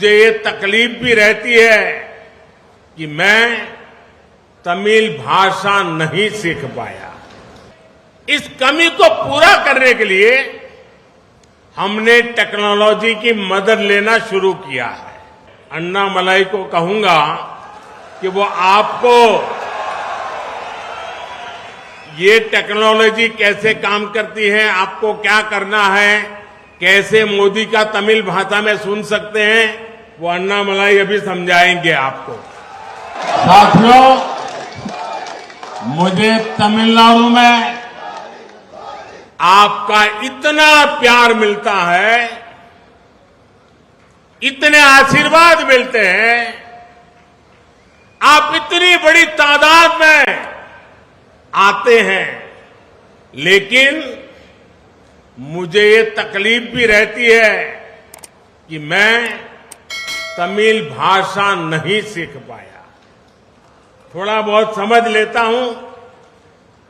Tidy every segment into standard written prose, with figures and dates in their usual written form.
मुझे ये तकलीफ भी रहती है कि मैं तमिल भाषा नहीं सीख पाया। इस कमी को पूरा करने के लिए हमने टेक्नोलॉजी की मदद लेना शुरू किया है। अन्नामलाई को कहूंगा कि वो आपको ये टेक्नोलॉजी कैसे काम करती है, आपको क्या करना है, कैसे मोदी का तमिल भाषा में सुन सकते हैं, वो अन्नामलाई अभी समझाएंगे आपको। साथियों, मुझे तमिलनाडु में आपका इतना प्यार मिलता है, इतने आशीर्वाद मिलते हैं, आप इतनी बड़ी तादाद में आते हैं, लेकिन मुझे ये तकलीफ भी रहती है कि मैं तमिल भाषा नहीं सीख पाया। थोड़ा बहुत समझ लेता हूं,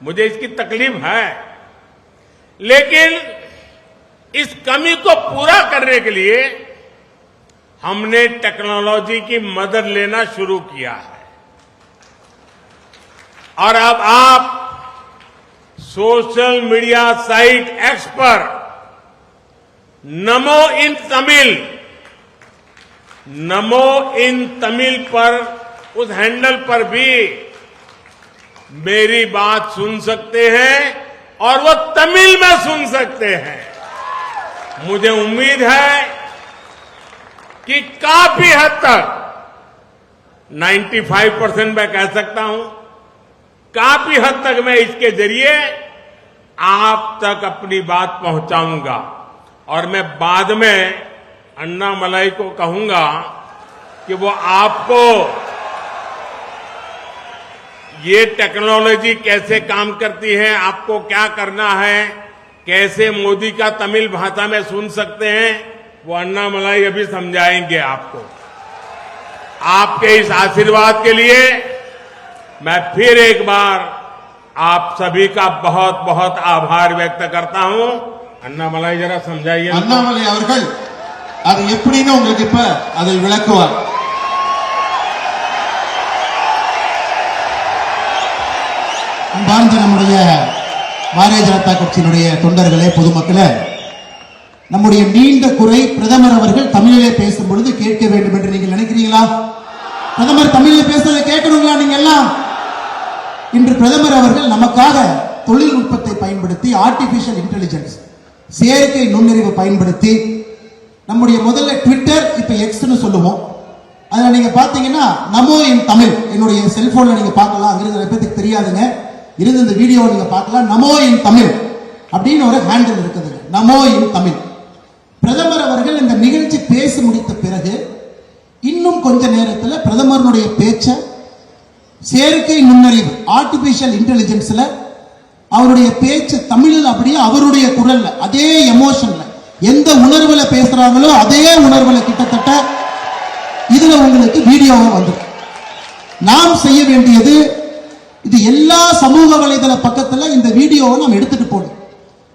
मुझे इसकी तकलीफ है, लेकिन इस कमी को पूरा करने के लिए हमने टेक्नोलॉजी की मदद लेना शुरू किया है। और अब आप सोशल मीडिया साइट एक्स पर नमो इन तमिल पर उस हैंडल पर भी मेरी बात सुन सकते हैं और वो तमिल में सुन सकते हैं। मुझे उम्मीद है कि काफी हद तक 95% मैं कह सकता हूं, काफी हद तक मैं इसके जरिए आप तक अपनी बात पहुंचाऊंगा। और मैं बाद में अन्नामलाई को कहूंगा कि वो आपको ये टेक्नोलॉजी कैसे काम करती है, आपको क्या करना है, कैसे मोदी का तमिल भाषा में सुन सकते हैं, वो अन्नामलाई अभी समझाएंगे आपको। आपके इस आशीर्वाद के लिए मैं फिर एक बार आप सभी का बहुत बहुत आभार व्यक्त करता हूं। अन्नामलाई जरा समझाइए। अन्नामलाई அவர்கள் அது எப்படின்னு உங்களுக்கு இப்ப அதை விளக்குவார்। அன்பார்ந்த நம்முடைய பாரதிய ஜனதா கட்சியினுடைய தொண்டர்களே, பொதுமக்களே, நம்முடைய நீண்ட குறை பிரதமர் அவர்கள் தமிழிலே பேசும் பொழுது கேட்க வேண்டும் என்று நீங்கள் நினைக்கிறீங்களா? பிரதமர் தமிழில் பேசுறதை கேட்கணுங்களா? நீங்க எல்லாம் இன்று பிரதமர் அவர்கள் நமக்காக தொழில்நுட்பத்தை பயன்படுத்தி, ஆர்டிபிஷியல் இன்டெலிஜென்ஸ், செயற்கை நுண்ணறிவு பயன்படுத்தி, நம்முடைய முதல்ல ட்விட்டர், இப்ப எக்ஸ்னு சொல்லுவோம், அதுல நீங்க பாத்தீங்கன்னா நமோ இன் தமிழ், என்னுடைய செல்போன்ல நீங்க பார்க்கலாம், அங்கிருந்து நிறைய பேருக்கு தெரியாதுங்க, இருந்து இந்த வீடியோ நீங்க பார்க்கலாம், நமோ இன் தமிழ் அப்படின்னு ஒரு ஹேண்டில் இருக்குது, நமோ இன் தமிழ். பிரதமர் அவர்கள் இந்த நிகழ்ச்சி பேசி முடித்த பிறகு இன்னும் கொஞ்ச நேரத்தில் பிரதமருடைய பேச்ச செயற்கை நுண்ணறிவு, ஆர்டிபிஷியல் இன்டெலிஜென்ஸ்ல அவருடைய பேச்சு தமிழில் அப்படியே அவருடைய குரல்ல, அதே எமோஷன்ல, எந்த உணர்வுல பேசுறாங்களோ அதே உணர்வுல கிட்டத்தட்ட இதுல உங்களுக்கு வீடியோவா வந்துடும். நாம் செய்ய வேண்டியது, இது எல்லா சமூக வலைதள பக்கத்துல இந்த வீடியோவை நாம் எடுத்துட்டு போகணும்.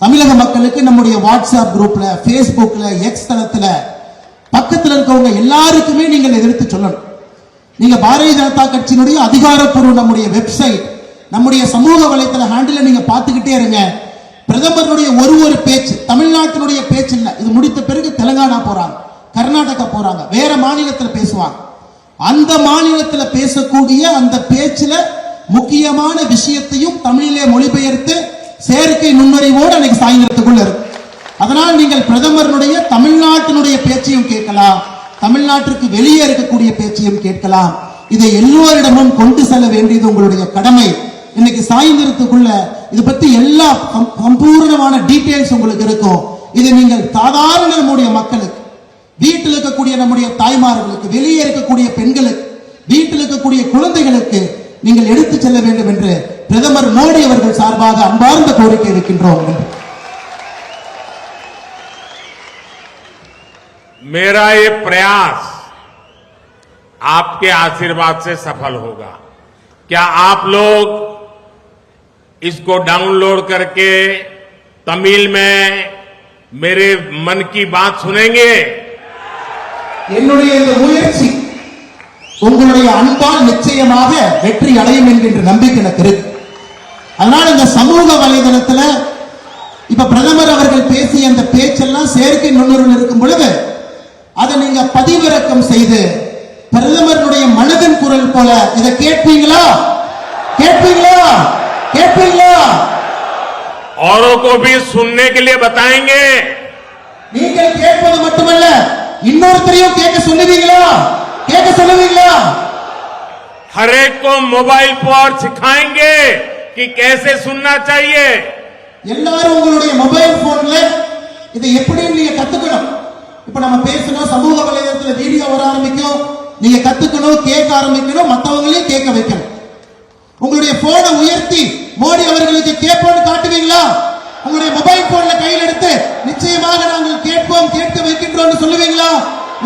தமிழக மக்களுக்கு நம்முடைய வாட்ஸ்அப் குரூப்ல, பேஸ்புக்ல, எக்ஸ் தளத்துல பக்கத்தில் இருக்கவங்க எல்லாருக்குமே நீங்கள் எதிர்த்து சொல்லணும். நீங்க பாரதிய ஜனதா கட்சியினுடைய அதிகாரப்பூர்வ நம்முடைய வெப்சைட், நம்முடைய சமூக வலைதள ஹேண்டில் நீங்க பார்த்துக்கிட்டே இருங்க. பிரதமருடைய ஒரு பேச்சு தமிழ்நாட்டினுடைய பேச்சு இல்ல, இது முடித்த பிறகு தெலுங்கானா போறாங்க, கர்நாடகா போறாங்க, வேற மாநிலத்தில் பேசுவாங்க. அந்த மாநிலத்தில் பேசக்கூடிய அந்த பேச்சுல முக்கியமான விஷயத்தையும் தமிழிலே மொழிபெயர்த்து செயற்கை நுண்ணறிவோடு அன்னைக்கு சாயந்தரத்துக்குள்ள இருக்கு. அதனால் நீங்கள் பிரதமருடைய தமிழ்நாட்டினுடைய பேச்சையும் கேட்கலாம், தமிழ்நாட்டிற்கு வெளியே இருக்கக்கூடிய பேச்சையும் கேட்கலாம். இதை எல்லோரிடமும் கொண்டு செல்ல வேண்டியது உங்களுடைய கடமை. இன்னைக்கு சாயந்தரத்துக்குள்ள இது பத்தி எல்லா சம்பூர்ணமான டீடைல்ஸ் உங்களுக்கு இருக்கும். இதை நீங்கள் சாதாரண நம்முடைய மக்களுக்கு, வீட்டில் இருக்கக்கூடிய நம்முடைய தாய்மார்களுக்கு, வெளியே இருக்கக்கூடிய பெண்களுக்கு, வீட்டில் இருக்கக்கூடிய குழந்தைகளுக்கு நீங்கள் எடுத்து செல்ல வேண்டும் என்று பிரதமர் மோடி அவர்கள் சார்பாக அன்பார்ந்த கோரிக்கை வைக்கின்றோம். मेरा ये प्रयास आपके आशीर्वाद से सफल होगा। क्या आप लोग इसको डाउनलोड करके तमिल में मेरे मन की बात सुनेंगे? என்னுடைய இந்த முயற்சி உங்களுடைய அன்பால் நிச்சயமாக வெற்றி அடையும் என்கின்ற நம்பிக்கை எனக்கு இருக்கு. அதனால இந்த சமூக வலைதளத்துல இப்ப பிரதமர் அவர்கள் பேசிய அந்த பேச்செல்லாம் செயற்கை நுண்ணறிவில் இருக்கும் பொழுது அதை நீங்க பதிவிறக்கம் செய்து பிரதமருடைய மனதின் குரல் போல இதை கேட்பீங்களா? கேட்பீங்களா? கேட்பீங்களா? औरों को भी सुनने के लिए बताएंगे. நீங்கள் கேட்பது மட்டுமல்ல இன்னொருத்தரையும் கேட்க சொல்லுவீங்களா? கேட்க சொல்லுவீங்களா? हर एक को मोबाइल पर सिखाएंगे कि कैसे सुनना चाहिए. எல்லாரும் உங்களுடைய மொபைல் போன்ல இதை எப்படி நீங்க கத்துக்கணும். இப்ப நம்ம பேசணும், சமூக வலைதளத்துல வீடியோ வர ஆரம்பிக்கும், நீங்க கத்துக்கணும், கேட்க ஆரம்பிக்கணும், மற்றவங்களையும் கேட்க வைக்கணும். உங்களுடைய போனை உயர்த்தி மோடி அவர்களுக்கு கேட்போம்னு காட்டுவீங்களா? உங்களுடைய மொபைல் போன்ல கையில் எடுத்து நிச்சயமாக நாங்கள் கேட்போம், கேட்க வைக்கின்றோம் சொல்லுவீங்களா?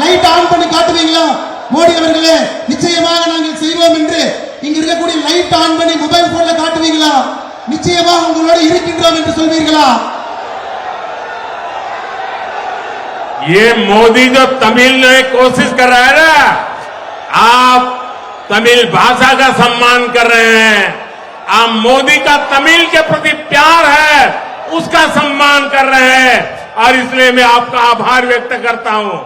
லைட் ஆன் பண்ணி காட்டுவீங்களா? மோடி அவர்களே நிச்சயமாக நாங்கள் செய்வோம் என்று இங்க இருக்கக்கூடிய லைட் ஆன் பண்ணி மொபைல் போன்ல காட்டுவீங்களா? நிச்சயமாக உங்களோட இருக்கின்றோம் என்று சொல்வீர்களா? ये मोदी जो तमिल में कोशिश कर रहा है ना, आप तमिल भाषा का सम्मान कर रहे हैं, आप मोदी का तमिल के प्रति प्यार है उसका सम्मान कर रहे हैं और इसलिए मैं आपका आभार व्यक्त करता हूं.